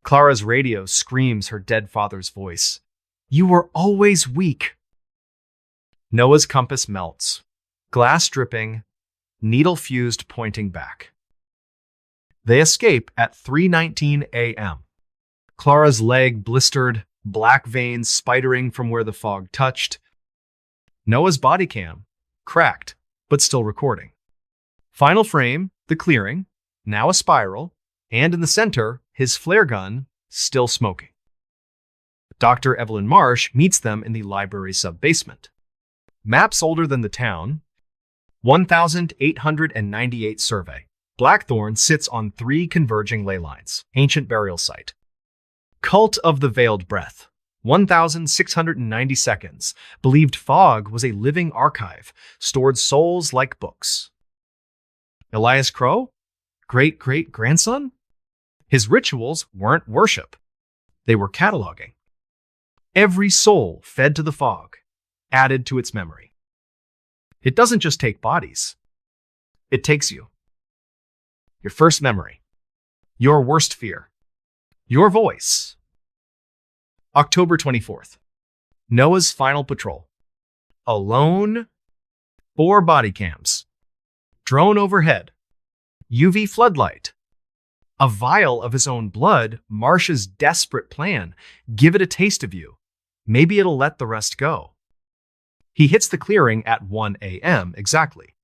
Clara's radio screams her dead father's voice. You were always weak. Noah's compass melts, glass dripping, needle fused pointing back. They escape at 3:19 a.m. Clara's leg blistered, black veins spidering from where the fog touched. Noah's body cam, cracked, but still recording. Final frame, the clearing, now a spiral, and in the center, his flare gun, still smoking. Dr. Evelyn Marsh meets them in the library's sub-basement. Maps older than the town, 1,898 survey. Blackthorn sits on 3 converging ley lines. Ancient burial site. Cult of the Veiled Breath. 1,690 seconds. Believed fog was a living archive, stored souls like books. Elias Crow? Great-great-grandson? His rituals weren't worship. They were cataloging. Every soul fed to the fog, added to its memory. It doesn't just take bodies. It takes you. Your first memory. Your worst fear. Your voice. October 24th. Noah's final patrol. Alone. 4 body cams. Drone overhead. UV floodlight. A vial of his own blood, Marsh's desperate plan. Give it a taste of you. Maybe it'll let the rest go. He hits the clearing at 1 a.m. exactly.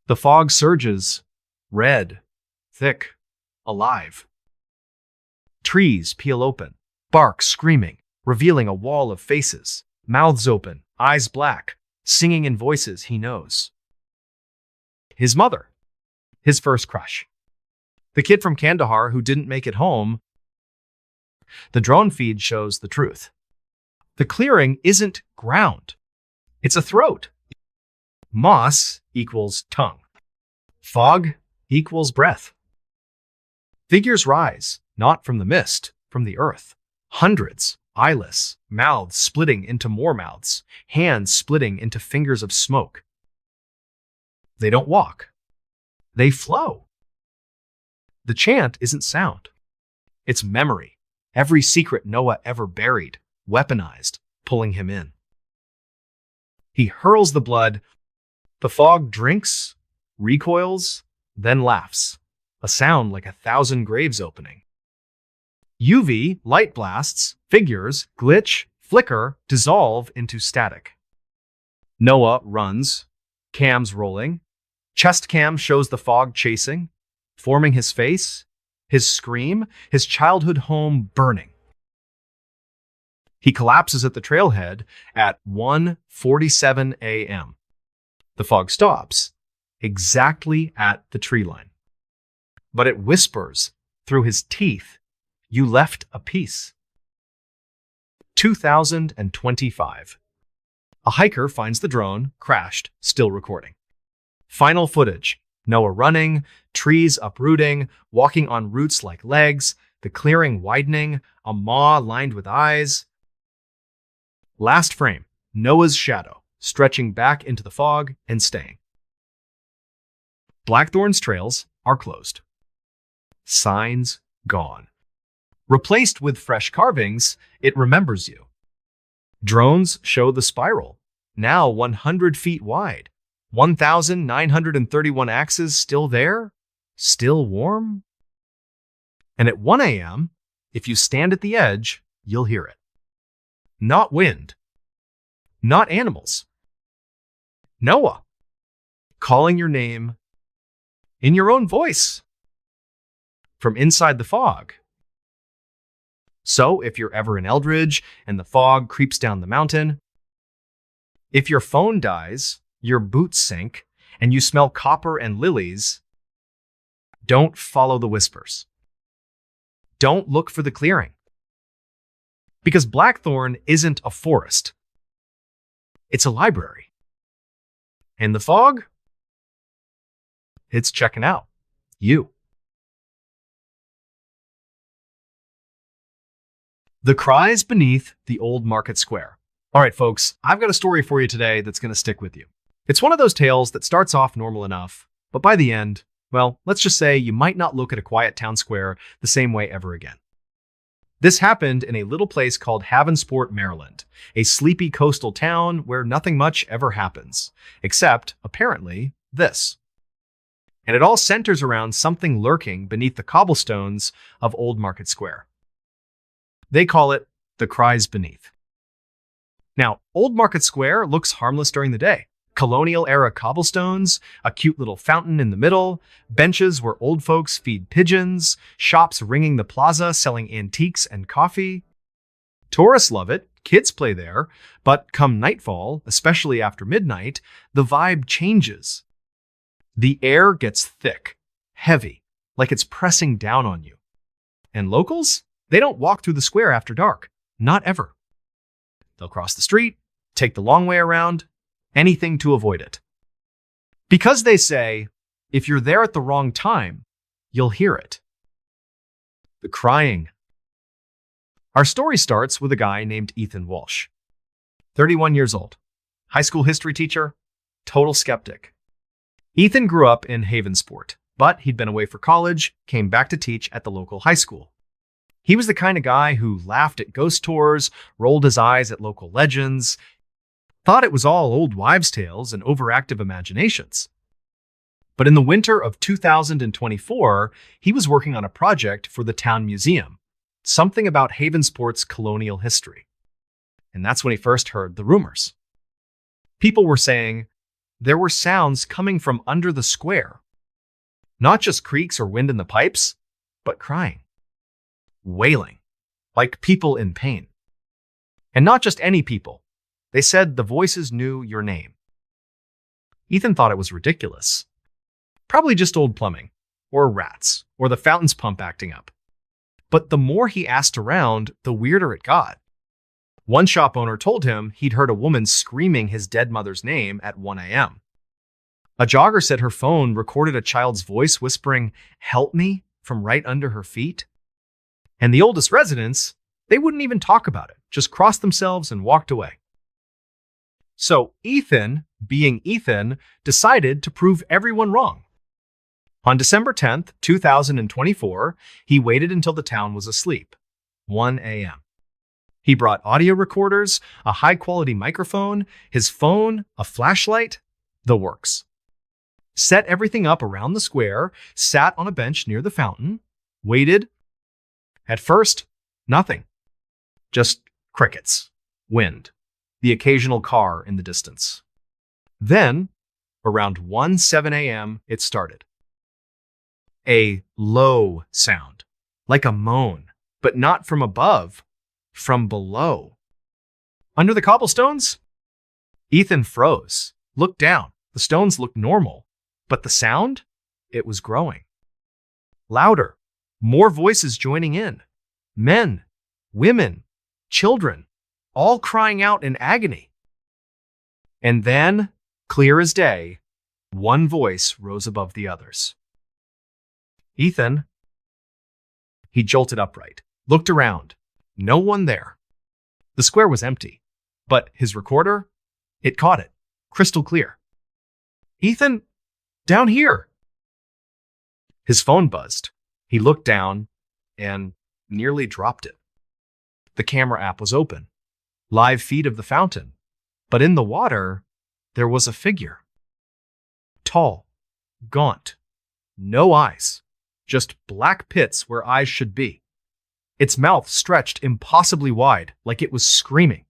The fog surges. Red. Thick. Alive. Trees peel open. Bark screaming. revealing a wall of faces, mouths open, eyes black, singing in voices he knows. His mother, his first crush. The kid from Kandahar who didn't make it home. The drone feed shows the truth. The clearing isn't ground. It's a throat. Moss equals tongue. Fog equals breath. Figures rise, not from the mist, from the earth. Hundreds, eyeless, mouths splitting into more mouths, hands splitting into fingers of smoke. They don't walk. They flow. The chant isn't sound. It's memory. Every secret Noah ever buried, weaponized, pulling him in. He hurls the blood. The fog drinks, recoils, then laughs. A sound like 1,000 graves opening. UV, light blasts, figures, glitch, flicker, dissolve into static. Noah runs, cams rolling. Chest cam shows the fog chasing, forming his face, his scream, his childhood home burning. He collapses at the trailhead at 1:47 a.m. The fog stops, exactly at the tree line. But it whispers through his teeth, "You left a piece." 2025. A hiker finds the drone, crashed, still recording. Final footage. Noah running, trees uprooting, walking on roots like legs, the clearing widening, a maw lined with eyes. Last frame. Noah's shadow, stretching back into the fog and staying. Blackthorn's trails are closed. Signs gone. Replaced with fresh carvings, it remembers you. Drones show the spiral, now 100 feet wide. 1,931 axes still there? Still warm? And at 1 a.m., if you stand at the edge, you'll hear it. Not wind. Not animals. Noah, calling your name in your own voice from inside the fog. So if you're ever in Eldridge and the fog creeps down the mountain, if your phone dies, your boots sink, and you smell copper and lilies, don't follow the whispers. Don't look for the clearing. Because Blackthorn isn't a forest. It's a library. And the fog? It's checking out. You. The cries beneath the old market square. All right, folks, I've got a story for you today that's going to stick with you. It's one of those tales that starts off normal enough, but by the end, well, let's just say you might not look at a quiet town square the same way ever again. This happened in a little place called Havensport, Maryland, a sleepy coastal town where nothing much ever happens, except, apparently, this. And it all centers around something lurking beneath the cobblestones of Old Market Square. They call it the cries beneath. Now, Old Market Square looks harmless during the day. Colonial-era cobblestones, a cute little fountain in the middle, benches where old folks feed pigeons, shops ringing the plaza selling antiques and coffee. Tourists love it, kids play there, but come nightfall, especially after midnight, the vibe changes. The air gets thick, heavy, like it's pressing down on you. And locals? They don't walk through the square after dark. Not ever. They'll cross the street, take the long way around, anything to avoid it. Because they say, if you're there at the wrong time, you'll hear it. The crying. Our story starts with a guy named Ethan Walsh. 31 years old. High school history teacher. Total skeptic. Ethan grew up in Havensport, but he'd been away for college, came back to teach at the local high school. He was the kind of guy who laughed at ghost tours, rolled his eyes at local legends, thought it was all old wives' tales and overactive imaginations. But in the winter of 2024, he was working on a project for the town museum, something about Havensport's colonial history. And that's when he first heard the rumors. People were saying there were sounds coming from under the square. Not just creaks or wind in the pipes, but crying. Wailing, like people in pain. And not just any people. They said the voices knew your name. Ethan thought it was ridiculous. Probably just old plumbing, or rats, or the fountain's pump acting up. But the more he asked around, the weirder it got. One shop owner told him he'd heard a woman screaming his dead mother's name at 1 a.m. A jogger said her phone recorded a child's voice whispering, "Help me," from right under her feet. And the oldest residents, they wouldn't even talk about it, just crossed themselves and walked away. So Ethan, being Ethan, decided to prove everyone wrong. On December 10th, 2024, he waited until the town was asleep, 1 a.m. He brought audio recorders, a high-quality microphone, his phone, a flashlight, the works. Set everything up around the square, sat on a bench near the fountain, waited. At first, nothing. Just crickets, wind, the occasional car in the distance. Then, around 1:07 a.m., it started. A low sound, like a moan, but not from above, from below. Under the cobblestones? Ethan froze, looked down. The stones looked normal, but the sound? It was growing. Louder, more voices joining in. Men, women, children, all crying out in agony. And then, clear as day, one voice rose above the others. Ethan. He jolted upright, looked around. No one there. The square was empty, but his recorder, it caught it, crystal clear. Ethan, down here. His phone buzzed. He looked down and nearly dropped it. The camera app was open. Live feed of the fountain. But in the water, there was a figure. Tall, gaunt, no eyes, just black pits where eyes should be. Its mouth stretched impossibly wide, like it was screaming,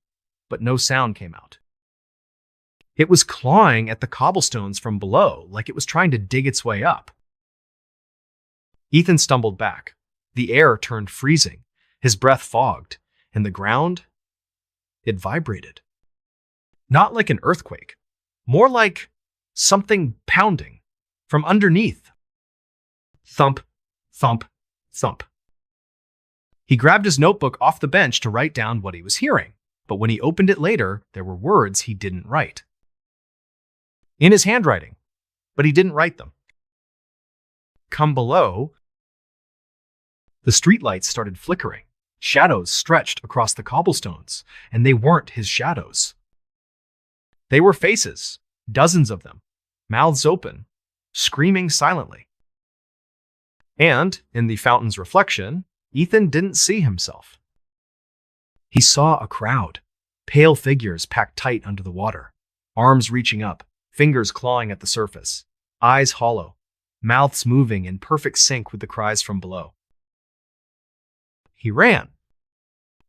but no sound came out. It was clawing at the cobblestones from below, like it was trying to dig its way up. Ethan stumbled back. The air turned freezing, his breath fogged, and the ground, it vibrated. Not like an earthquake, more like something pounding from underneath. Thump, thump, thump. He grabbed his notebook off the bench to write down what he was hearing, but when he opened it later, there were words he didn't write. In his handwriting, but he didn't write them. Come below. The streetlights started flickering. Shadows stretched across the cobblestones, and they weren't his shadows. They were faces, dozens of them, mouths open, screaming silently. And, in the fountain's reflection, Ethan didn't see himself. He saw a crowd, pale figures packed tight under the water, arms reaching up, fingers clawing at the surface, eyes hollow, mouths moving in perfect sync with the cries from below. He ran.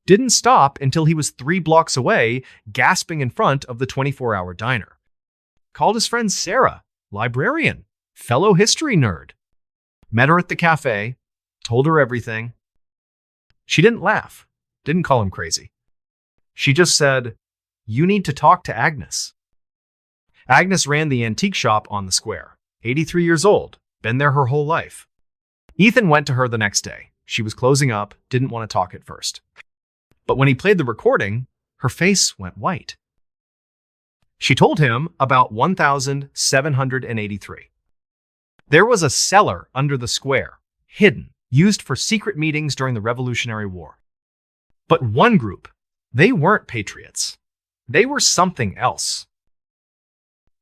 Didn't stop until he was 3 blocks away, gasping in front of the 24-hour diner. Called his friend Sarah, librarian, fellow history nerd. Met her at the cafe, told her everything. She didn't laugh, didn't call him crazy. She just said, "You need to talk to Agnes." Agnes ran the antique shop on the square, 83 years old, been there her whole life. Ethan went to her the next day. She was closing up, didn't want to talk at first. But when he played the recording, her face went white. She told him about 1783. There was a cellar under the square, hidden, used for secret meetings during the Revolutionary War. But one group, they weren't patriots. They were something else.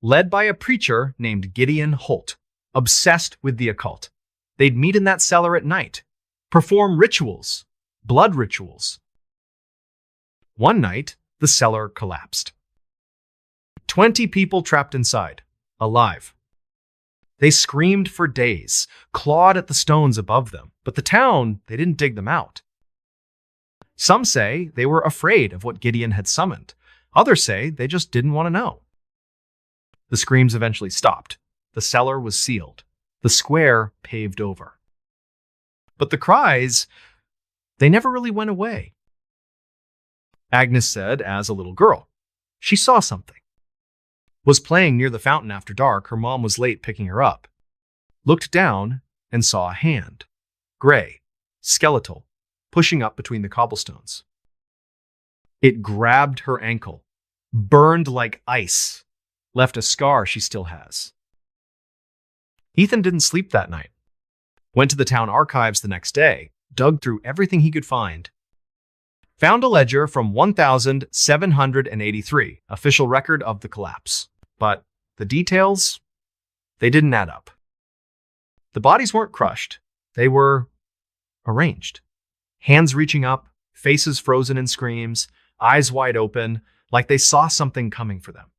Led by a preacher named Gideon Holt, obsessed with the occult. They'd meet in that cellar at night, perform rituals, blood rituals. One night, the cellar collapsed. 20 people trapped inside, alive. They screamed for days, clawed at the stones above them, but the town, they didn't dig them out. Some say they were afraid of what Gideon had summoned. Others say they just didn't want to know. The screams eventually stopped. The cellar was sealed. The square paved over. But the cries, they never really went away. Agnes said as a little girl. She saw something. Was playing near the fountain after dark. Her mom was late picking her up. Looked down and saw a hand. Gray, skeletal, pushing up between the cobblestones. It grabbed her ankle, burned like ice, left a scar she still has. Ethan didn't sleep that night. Went to the town archives the next day, dug through everything he could find. Found a ledger from 1783, official record of the collapse. But the details, they didn't add up. The bodies weren't crushed. They were arranged. Hands reaching up, faces frozen in screams, eyes wide open, like they saw something coming for them.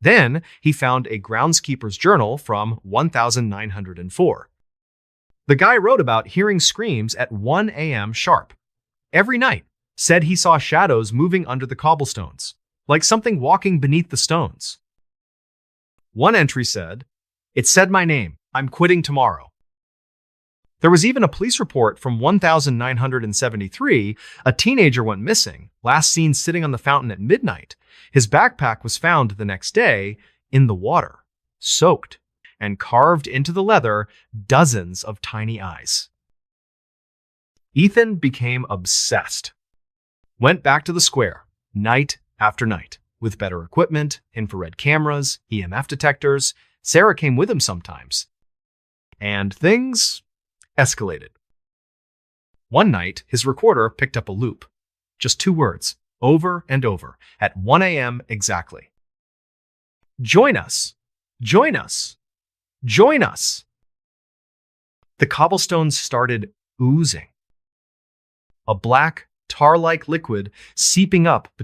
Then he found a groundskeeper's journal from 1904. The guy wrote about hearing screams at 1 a.m. sharp. Every night, said he saw shadows moving under the cobblestones, like something walking beneath the stones. One entry said, "It said my name. I'm quitting tomorrow." There was even a police report from 1973. A teenager went missing, last seen sitting on the fountain at midnight. His backpack was found the next day in the water, soaked, and carved into the leather dozens of tiny eyes. Ethan became obsessed. Went back to the square, night after night, with better equipment, infrared cameras, EMF detectors. Sarah came with him sometimes. And things escalated. One night, his recorder picked up a loop. Just 2 words, over and over, at 1 a.m. exactly. "Join us! Join us! Join us!" The cobblestones started oozing. A black, tar-like liquid seeping up between